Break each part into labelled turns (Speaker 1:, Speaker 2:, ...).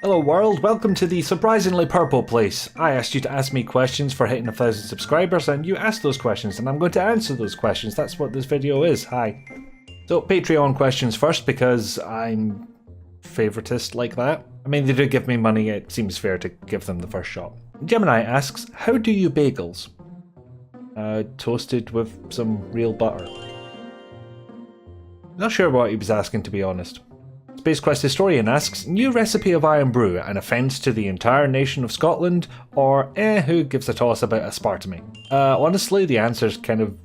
Speaker 1: Hello world, welcome to the surprisingly purple place. I asked you to ask me questions for hitting 1,000 subscribers and you asked those questions and I'm going to answer those questions. That's what this video is. Hi. So Patreon questions first because I'm favoritist like that. I mean, they do give me money, it seems fair to give them the first shot. Gemini asks, how do you bagels? Toasted with some real butter. Not sure what he was asking, to be honest. SpaceQuestHistorian asks, new recipe of iron brew, an offence to the entire nation of Scotland, or who gives a toss about aspartame? Honestly, the answer is kind of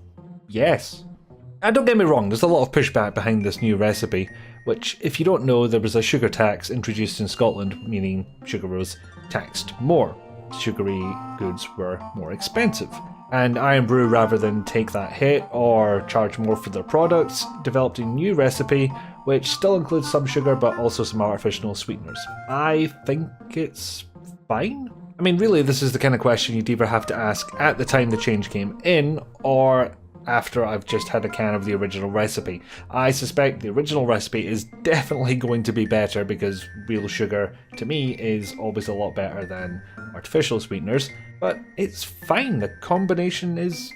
Speaker 1: yes. And don't get me wrong, there's a lot of pushback behind this new recipe, which, if you don't know, there was a sugar tax introduced in Scotland, meaning sugar was taxed more. Sugary goods were more expensive. And Iron Brew, rather than take that hit or charge more for their products, developed a new recipe which still includes some sugar but also some artificial sweeteners. I think it's fine. I mean, really, this is the kind of question you'd either have to ask at the time the change came in or after I've just had a can of the original recipe. I suspect the original recipe is definitely going to be better because real sugar, to me, is always a lot better than artificial sweeteners, but it's fine. The combination is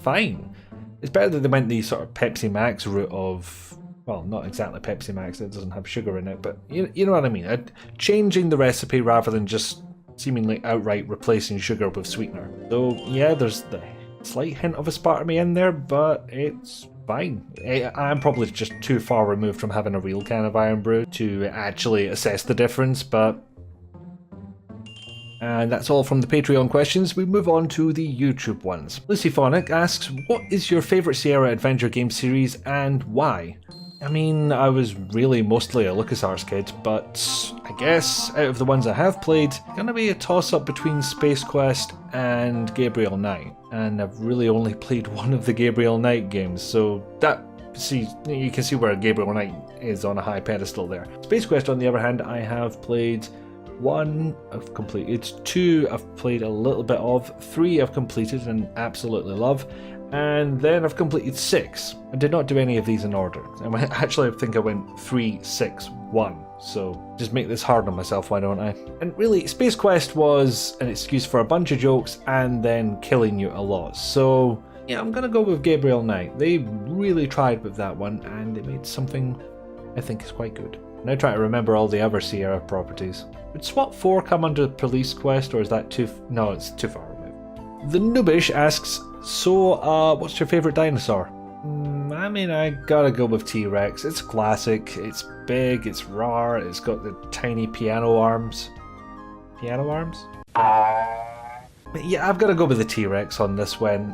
Speaker 1: fine. It's better that they went the sort of Pepsi Max route of, well, not exactly Pepsi Max, it doesn't have sugar in it, but you know what I mean. Changing the recipe rather than just seemingly outright replacing sugar with sweetener. So yeah, there's the slight hint of aspartame in there, but it's fine. I'm probably just too far removed from having a real can of Iron Brew to actually assess the difference, but... And that's all from the Patreon questions. We move on to the YouTube ones. Lucyphonic asks, what is your favourite Sierra adventure game series and why? I mean, I was really mostly a LucasArts kid, but I guess out of the ones I have played, it's gonna be a toss-up between Space Quest and Gabriel Knight. And I've really only played one of the Gabriel Knight games, so that, see, you can see where Gabriel Knight is on a high pedestal there. Space Quest, on the other hand, I have played 1, I've completed, 2, I've played a little bit of, 3 I've completed and absolutely love, and then I've completed 6. I did not do any of these in order. Actually, I think I went 3, 6, 1. So just make this hard on myself, why don't I? And really, Space Quest was an excuse for a bunch of jokes and then killing you a lot. So yeah, I'm gonna go with Gabriel Knight. They really tried with that one and they made something I think is quite good. Now trying to remember all the other Sierra properties. Would SWAT 4 come under Police Quest, or is that too... No, it's too far removed. The Noobish asks, so, what's your favourite dinosaur? I mean, I gotta go with T-Rex. It's classic, it's big, it's raw, it's got the tiny piano arms. Piano arms? But yeah, I've gotta go with the T-Rex on this one.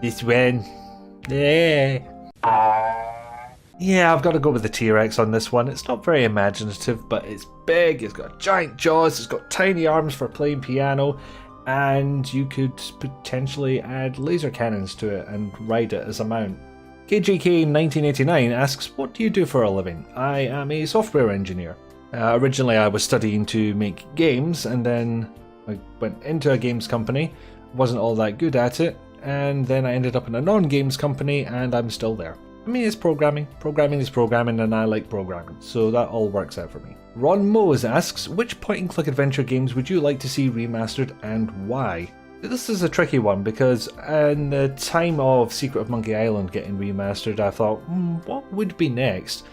Speaker 1: This one. Yeah. Yeah, I've got to go with the T-Rex on this one. It's not very imaginative, but it's big, it's got giant jaws, it's got tiny arms for playing piano, and you could potentially add laser cannons to it and ride it as a mount. KGK1989 asks, what do you do for a living? I am a software engineer. Originally I was studying to make games, and then I went into a games company, wasn't all that good at it, and then I ended up in a non-games company, and I'm still there. I mean, it's programming. Programming is programming, and I like programming, so that all works out for me. Ron Moes asks, which point-and-click adventure games would you like to see remastered and why? This is a tricky one, because in the time of Secret of Monkey Island getting remastered, I thought, what would be next?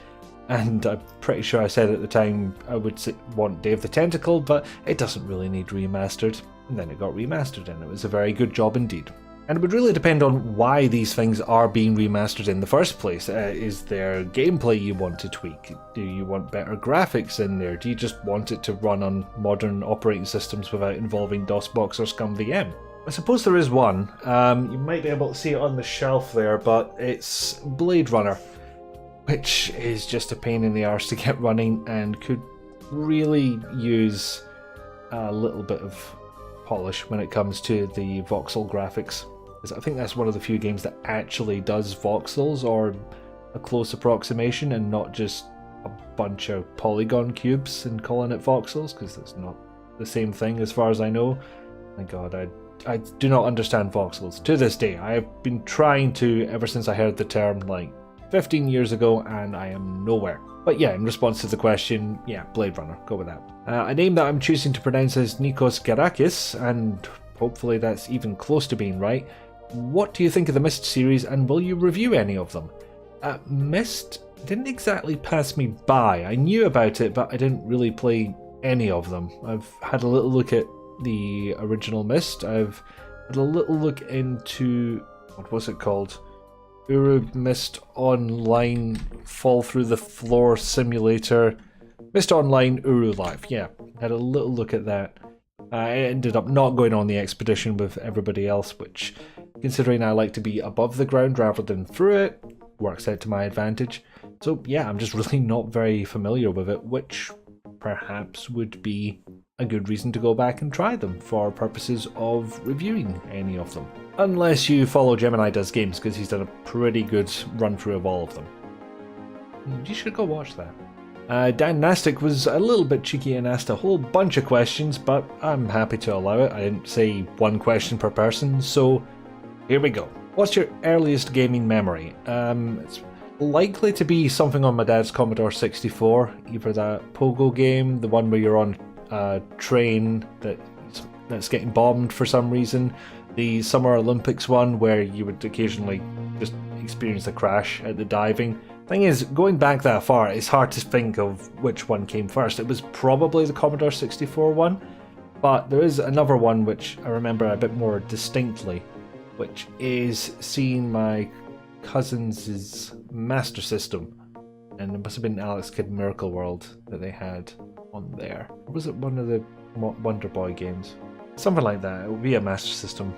Speaker 1: And I'm pretty sure I said at the time I would want Day of the Tentacle, but it doesn't really need remastered. And then it got remastered, and it was a very good job indeed. And it would really depend on why these things are being remastered in the first place. Is there gameplay you want to tweak? Do you want better graphics in there? Do you just want it to run on modern operating systems without involving DOSBox or ScumVM? I suppose there is one. You might be able to see it on the shelf there, but it's Blade Runner, which is just a pain in the arse to get running and could really use a little bit of polish when it comes to the voxel graphics. I think that's one of the few games that actually does voxels, or a close approximation, and not just a bunch of polygon cubes and calling it voxels, because that's not the same thing as far as I know. My god, I do not understand voxels to this day. I have been trying to ever since I heard the term like 15 years ago, and I am nowhere. But yeah, in response to the question, yeah, Blade Runner, go with that. A name that I'm choosing to pronounce is Nikos Gerakis, and hopefully that's even close to being right. What do you think of the Myst series, and will you review any of them? Myst didn't exactly pass me by. I knew about it, but I didn't really play any of them. I've had a little look at the original Myst. I've had a little look into, what was it called? Myst Online Fall Through the Floor Simulator. Myst Online Uru Live, yeah. Had a little look at that. I ended up not going on the expedition with everybody else, which, considering I like to be above the ground rather than through it, works out to my advantage. So yeah, I'm just really not very familiar with it, which perhaps would be a good reason to go back and try them for purposes of reviewing any of them. Unless you follow GeminiDoesGames, because he's done a pretty good run through of all of them. You should go watch that. Dan Nastic was a little bit cheeky and asked a whole bunch of questions, but I'm happy to allow it. I didn't say one question per person, so here we go. What's your earliest gaming memory? It's likely to be something on my dad's Commodore 64, either that Pogo game, the one where you're on a train that's getting bombed for some reason, the Summer Olympics one where you would occasionally just experience a crash at the diving. Thing is, going back that far, it's hard to think of which one came first. It was probably the Commodore 64 one, but there is another one which I remember a bit more distinctly, which is seeing my cousin's Master System, and it must have been Alex Kidd Miracle World that they had on there. Or was it one of the Wonder Boy games? Something like that. It would be a Master System.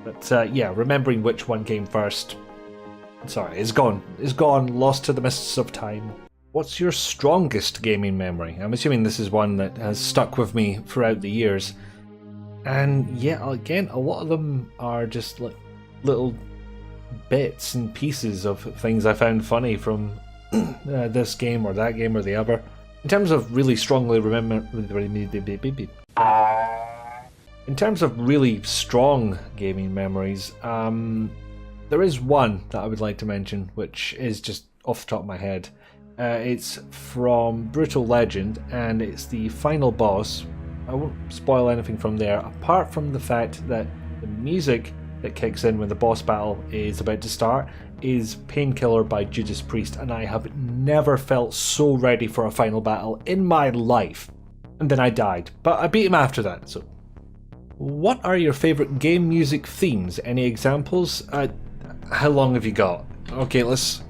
Speaker 1: But yeah, remembering which one came first. Sorry, it's gone. It's gone, lost to the mists of time. What's your strongest gaming memory? I'm assuming this is one that has stuck with me throughout the years. And yeah, again, a lot of them are just like little bits and pieces of things I found funny from this game or that game or the other. In terms of really strongly In terms of really strong gaming memories, there is one that I would like to mention, which is just off the top of my head. It's from Brutal Legend, and it's the final boss. I won't spoil anything from there, apart from the fact that the music that kicks in when the boss battle is about to start is Painkiller by Judas Priest, and I have never felt so ready for a final battle in my life. And then I died, but I beat him after that. So, what are your favourite game music themes? Any examples? How long have you got? Okay, let's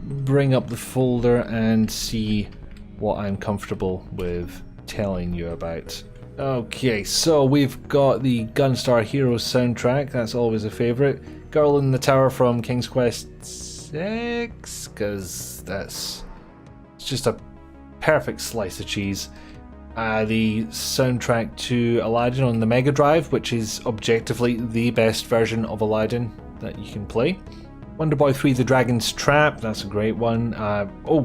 Speaker 1: bring up the folder and see what I'm comfortable with telling you about. Okay, so we've got the Gunstar Heroes soundtrack, that's always a favourite. Girl in the Tower from King's Quest 6, because it's just a perfect slice of cheese. The soundtrack to Aladdin on the Mega Drive, which is objectively the best version of Aladdin that you can play. Wonder Boy 3 The Dragon's Trap, that's a great one.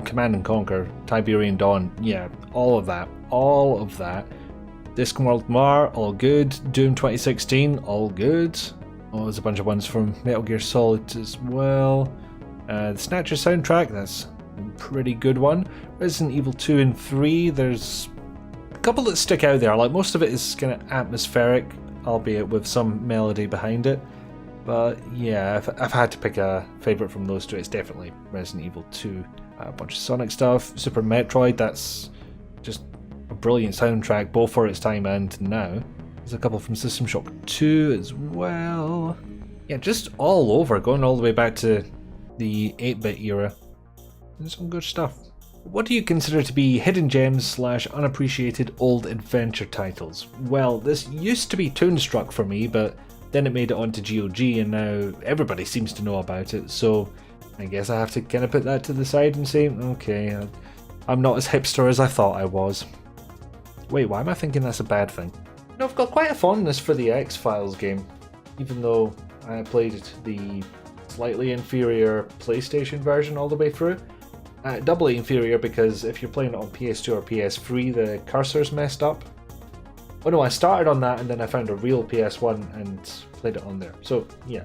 Speaker 1: Command and Conquer, Tiberian Dawn, yeah, all of that. Discworld Noir, all good. Doom 2016, all good. Oh, there's a bunch of ones from Metal Gear Solid as well. The Snatcher soundtrack, that's a pretty good one. Resident Evil 2 and 3, there's a couple that stick out there. Like, most of it is kind of atmospheric, albeit with some melody behind it. But yeah, if I've had to pick a favourite from those two, it's definitely Resident Evil 2. A bunch of Sonic stuff. Super Metroid, that's just a brilliant soundtrack, both for its time and now. There's a couple from System Shock 2 as well. Yeah, just all over, going all the way back to the 8-bit era. There's some good stuff. What do you consider to be hidden gems / unappreciated old adventure titles? Well, this used to be Toonstruck for me, but then it made it onto GOG and now everybody seems to know about it, so I guess I have to kind of put that to the side and say, okay, I'm not as hipster as I thought I was. Wait, why am I thinking that's a bad thing? You know, I've got quite a fondness for the X-Files game, even though I played the slightly inferior PlayStation version all the way through. Doubly inferior because if you're playing it on PS2 or PS3, the cursor's messed up. Oh no, I started on that and then I found a real PS1 and played it on there. So yeah,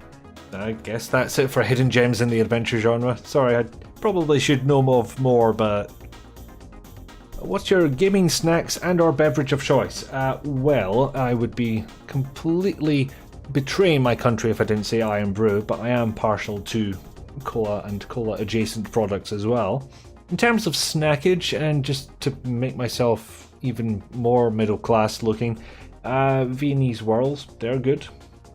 Speaker 1: I guess that's it for hidden gems in the adventure genre. Sorry, I probably should know more, but... What's your gaming snacks and or beverage of choice? Well, I would be completely betraying my country if I didn't say Iron Brew, but I am partial to cola and cola adjacent products as well. In terms of snackage, and just to make myself even more middle class looking, Viennese whirls, they're good.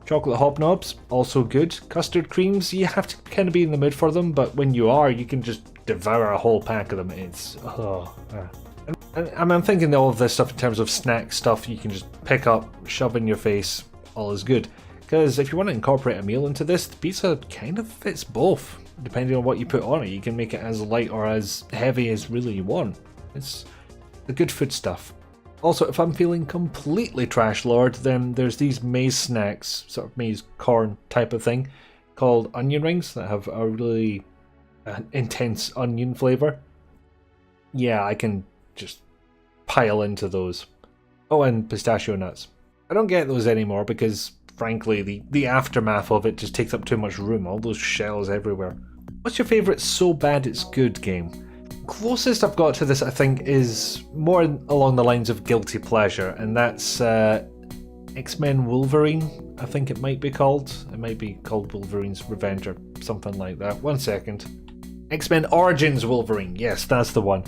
Speaker 1: Chocolate hobnobs, also good. Custard creams, you have to kind of be in the mood for them, but when you are, you can just devour a whole pack of them. It's... I'm thinking all of this stuff in terms of snack stuff you can just pick up, shove in your face, all is good. Because if you want to incorporate a meal into this, the pizza kind of fits both. Depending on what you put on it, you can make it as light or as heavy as really you want. It's the good food stuff. Also, if I'm feeling completely trash lord, then there's these maize snacks, sort of maize corn type of thing, called onion rings that have a really intense onion flavour. Yeah, I can just pile into those. Oh, and pistachio nuts. I don't get those anymore because, frankly, the aftermath of it just takes up too much room, all those shells everywhere. What's your favourite so bad it's good game? Closest I've got to this, I think, is more along the lines of guilty pleasure, and that's X-Men Wolverine, I think it might be called. It might be called Wolverine's Revenge or something like that. 1 second. X-Men Origins Wolverine, yes, that's the one.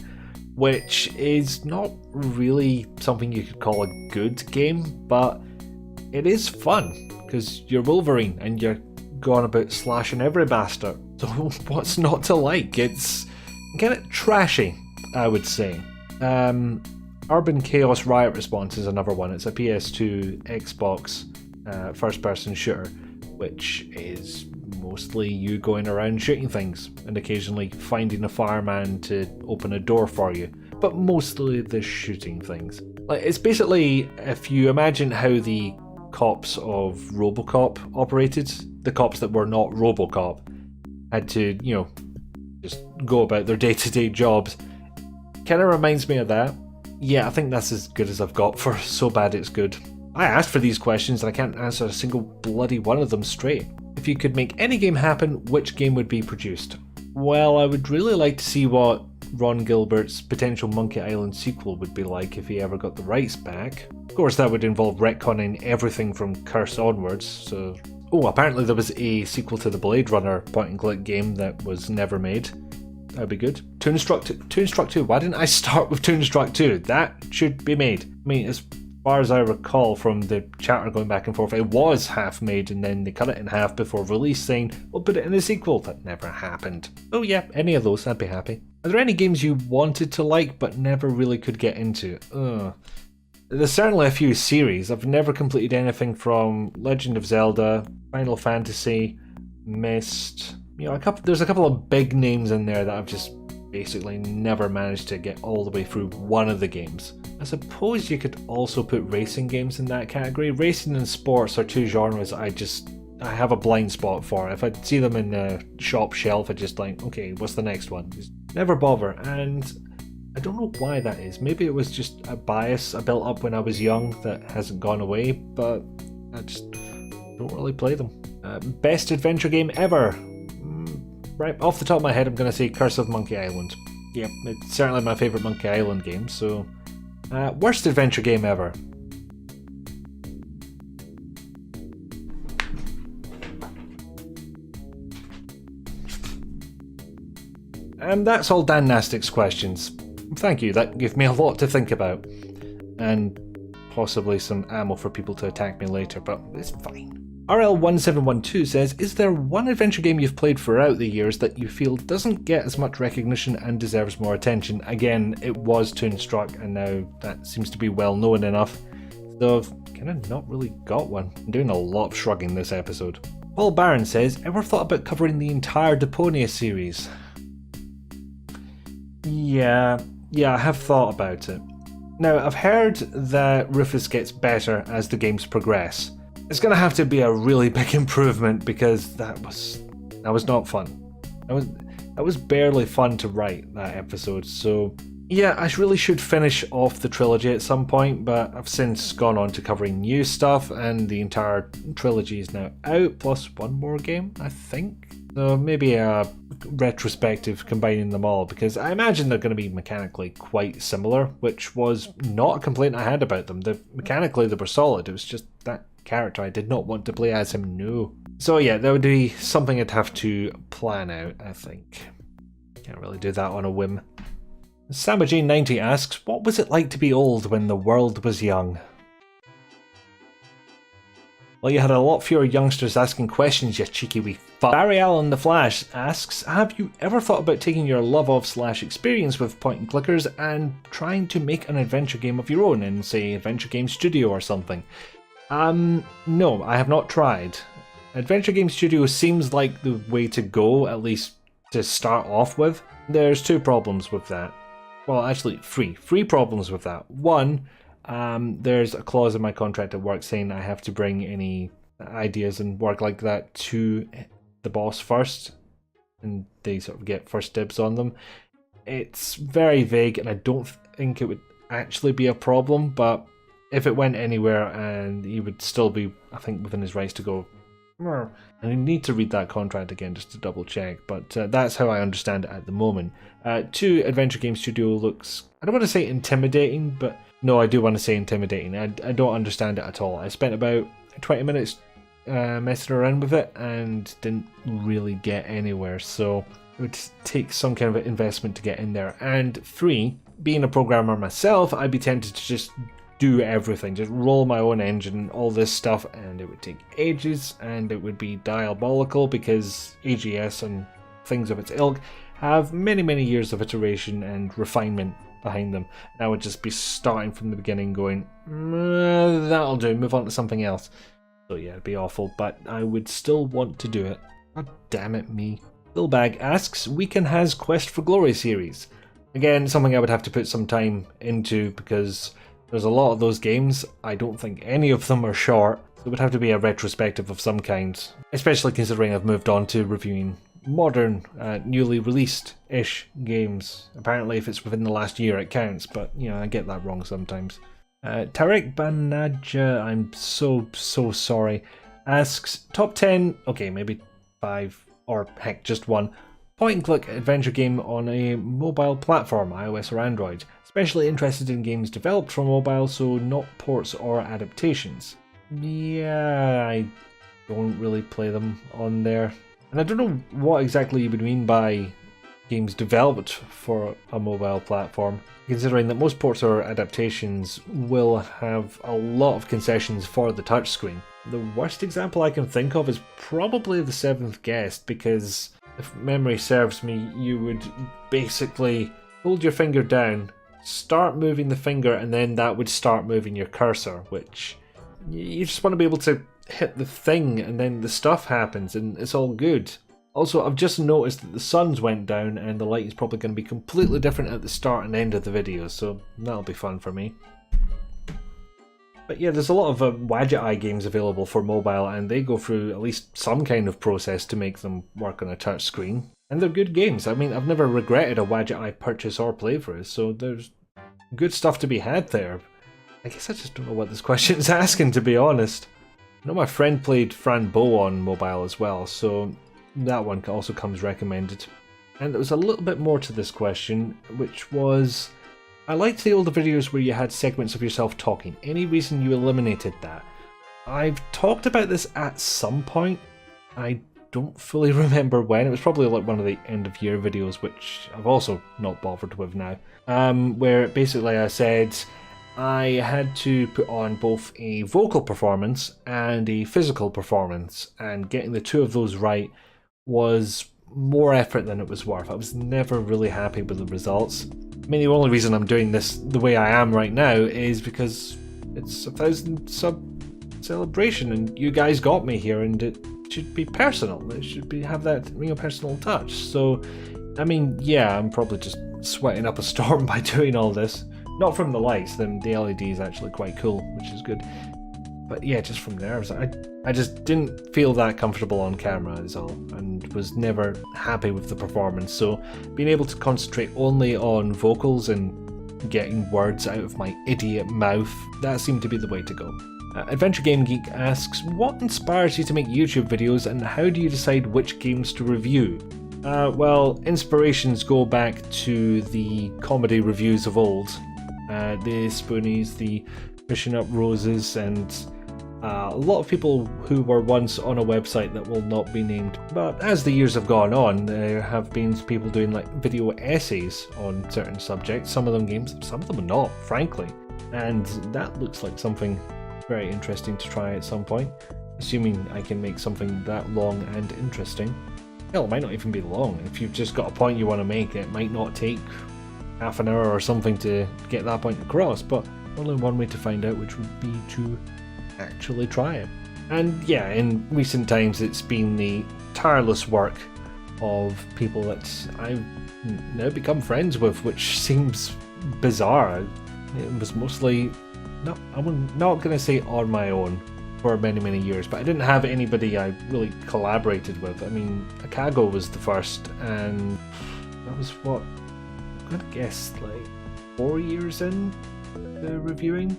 Speaker 1: Which is not really something you could call a good game, but it is fun, because you're Wolverine and you're going about slashing every bastard. So what's not to like? It's kind of trashy, I would say. Urban Chaos Riot Response is another one. It's a PS2 Xbox first-person shooter, which is mostly you going around shooting things and occasionally finding a fireman to open a door for you, but mostly the shooting things. Like, it's basically, if you imagine how the cops of RoboCop operated, the cops that were not RoboCop had to, just go about their day-to-day jobs. Kind of reminds me of that. Yeah, I think that's as good as I've got for so bad it's good. I asked for these questions and I can't answer a single bloody one of them straight. If you could make any game happen, which game would be produced? Well, I would really like to see what Ron Gilbert's potential Monkey Island sequel would be like if he ever got the rights back. Of course, that would involve retconning everything from Curse onwards, so... Oh, apparently there was a sequel to the Blade Runner point-and-click game that was never made. That'd be good. Toonstruck 2, why didn't I start with Toonstruck 2? That should be made. I mean, as far as I recall from the chatter going back and forth, it was half made and then they cut it in half before release saying, we'll put it in a sequel. That never happened. Oh yeah, any of those, I'd be happy. Are there any games you wanted to like but never really could get into? There's certainly a few series. I've never completed anything from Legend of Zelda, Final Fantasy, Myst. There's a couple of big names in there that I've just basically never managed to get all the way through one of the games. I suppose you could also put racing games in that category. Racing and sports are two genres I have a blind spot for. If I see them in the shop shelf, I just like, okay, what's the next one? Just never bother, and I don't know why that is. Maybe it was just a bias I built up when I was young that hasn't gone away, but I just don't really play them. Best adventure game ever? Right off the top of my head, I'm going to say Curse of Monkey Island. Yep, it's certainly my favourite Monkey Island game, so... worst adventure game ever? And that's all Dan Nastic's questions. Thank you, that gave me a lot to think about. And possibly some ammo for people to attack me later, but it's fine. RL1712 says, is there one adventure game you've played throughout the years that you feel doesn't get as much recognition and deserves more attention? Again, it was Toonstruck, and now that seems to be well known enough, so I've kind of not really got one. I'm doing a lot of shrugging this episode. Paul Barron says, ever thought about covering the entire Deponia series? Yeah, I have thought about it. Now, I've heard that Rufus gets better as the games progress. It's going to have to be a really big improvement because that was not fun. That was barely fun to write, that episode, so Yeah, I really should finish off the trilogy at some point, but I've since gone on to covering new stuff, and the entire trilogy is now out, plus one more game, I think. So maybe a retrospective combining them all, because I imagine they're going to be mechanically quite similar, which was not a complaint I had about them. Mechanically they were solid, it was just that character I did not want to play as him, no. So yeah, that would be something I'd have to plan out, I think. Can't really do that on a whim. Samajane90 asks, what was it like to be old when the world was young? Well, you had a lot fewer youngsters asking questions, you cheeky wee fuck. Barry Allen the Flash asks, have you ever thought about taking your love of / experience with point and clickers and trying to make an adventure game of your own in, say, Adventure Game Studio or something? No, I have not tried. Adventure Game Studio seems like the way to go, at least to start off with. There's two problems with that. Well, actually, three problems with that. One, there's a clause in my contract at work saying I have to bring any ideas and work like that to the boss first, and they sort of get first dibs on them. It's very vague, and I don't think it would actually be a problem, but if it went anywhere, and he would still be, I think, within his rights to go, and I need to read that contract again just to double check, but that's how I understand it at the moment. Two, Adventure Game Studio looks, I don't want to say intimidating, but no, I do want to say intimidating. I don't understand it at all. I spent about 20 minutes messing around with it and didn't really get anywhere, so it would take some kind of investment to get in there. And three, being a programmer myself, I'd be tempted to just do everything, just roll my own engine, all this stuff, and it would take ages and it would be diabolical because AGS and things of its ilk have many years of iteration and refinement behind them. And I would just be starting from the beginning going, that'll do, move on to something else. So yeah, it'd be awful, but I would still want to do it. God damn it, me. Bilbag asks, Weekend has Quest for Glory series. Again, something I would have to put some time into because there's a lot of those games. I don't think any of them are short. So it would have to be a retrospective of some kind, especially considering I've moved on to reviewing modern, newly released-ish games. Apparently if it's within the last year it counts, but you know, I get that wrong sometimes. Tarek Banaja, I'm so sorry, asks, top 10, okay, maybe 5, or heck, just 1, point-and-click adventure game on a mobile platform, iOS or Android. Especially interested in games developed for mobile, so not ports or adaptations. Yeah, I don't really play them on there. And I don't know what exactly you would mean by games developed for a mobile platform, considering that most ports or adaptations will have a lot of concessions for the touchscreen. The worst example I can think of is probably The Seventh Guest, because if memory serves me, you would basically hold your finger down, start moving the finger, and then that would start moving your cursor, which you just want to be able to hit the thing and then the stuff happens and it's all good. Also, I've just noticed that the suns went down and the light is probably going to be completely different at the start and end of the video, so that'll be fun for me. But yeah, there's a lot of Wadget Eye games available for mobile, and they go through at least some kind of process to make them work on a touch screen. And they're good games. I mean, I've never regretted a Wadget Eye purchase or playthrough, so there's good stuff to be had there. I guess I just don't know what this question is asking, to be honest. I know my friend played Fran Bow on mobile as well, so that one also comes recommended. And there was a little bit more to this question, which was, I liked the older videos where you had segments of yourself talking. Any reason you eliminated that? I've talked about this at some point. I don't fully remember when. It was probably like one of the end of year videos, which I've also not bothered with now. Where basically I said I had to put on both a vocal performance and a physical performance, and getting the two of those right was more effort than it was worth. I was never really happy with the results. I mean, the only reason I'm doing this the way I am right now is because it's 1,000 sub celebration and you guys got me here, and it should be personal. It should have that real personal touch. So, I mean, yeah, I'm probably just sweating up a storm by doing all this. Not from the lights, the LED is actually quite cool, which is good. But yeah, just from there, I just didn't feel that comfortable on camera is all, and was never happy with the performance. So being able to concentrate only on vocals and getting words out of my idiot mouth, that seemed to be the way to go. AdventureGameGeek asks, what inspires you to make YouTube videos and how do you decide which games to review? Well, inspirations go back to the comedy reviews of old. The Spoonies, the Pushing Up Roses, and a lot of people who were once on a website that will not be named. But as the years have gone on, there have been people doing like video essays on certain subjects, some of them games, some of them not, frankly. And that looks like something very interesting to try at some point, assuming I can make something that long and interesting. Hell, it might not even be long. If you've just got a point you want to make, it might not take half an hour or something to get that point across, but only one way to find out, which would be to actually try it. And yeah, in recent times it's been the tireless work of people that I've now become friends with, which seems bizarre. It was mostly, I'm not going to say on my own for many years, but I didn't have anybody I really collaborated with. I mean, Akago was the first, and that was what, I'm going to guess like 4 years in the reviewing,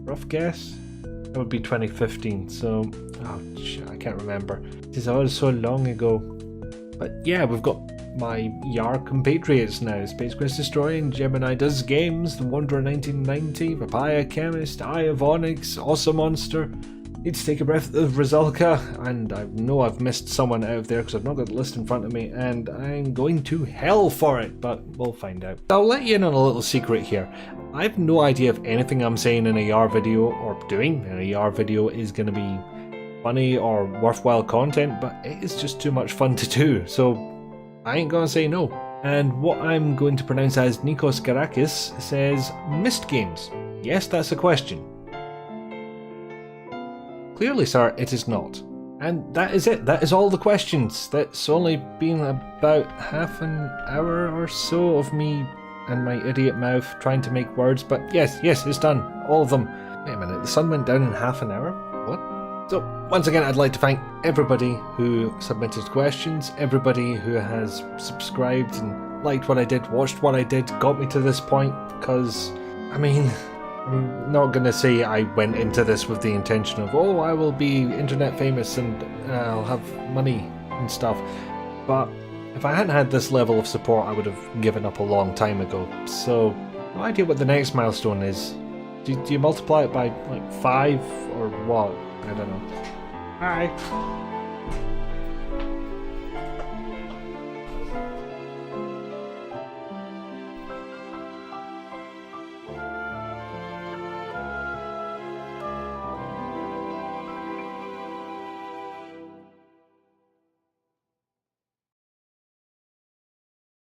Speaker 1: rough guess. That would be 2015, so I can't remember. It's all so long ago. But yeah, we've got my Yar compatriots now: SpaceQuestHistorian, GeminiDoesGames, The Wanderer 1990, Papaya Chemist, Eye of Onyx, Awesome Monster, Need to Take a Breath of Rizalka, and I know I've missed someone out of there because I've not got the list in front of me, and I'm going to hell for it, but we'll find out. I'll let you in on a little secret here. I have no idea if anything I'm saying in a Yar video or doing in a Yar video is going to be funny or worthwhile content, but it is just too much fun to do, so I ain't gonna say no. And what I'm going to pronounce as Nikos Gerakis says, missed games. Yes, that's a question. Clearly, sir, it is not. And that is it. That is all the questions. That's only been about half an hour or so of me and my idiot mouth trying to make words, but yes, it's done. All of them. Wait a minute, the sun went down in half an hour? What? So, once again, I'd like to thank everybody who submitted questions, everybody who has subscribed and liked what I did, watched what I did, got me to this point, because, I mean, I'm not going to say I went into this with the intention of, oh, I will be internet famous and I'll have money and stuff, but if I hadn't had this level of support, I would have given up a long time ago. So, no idea what the next milestone is. Do you multiply it by like 5 or what? I don't know. Bye.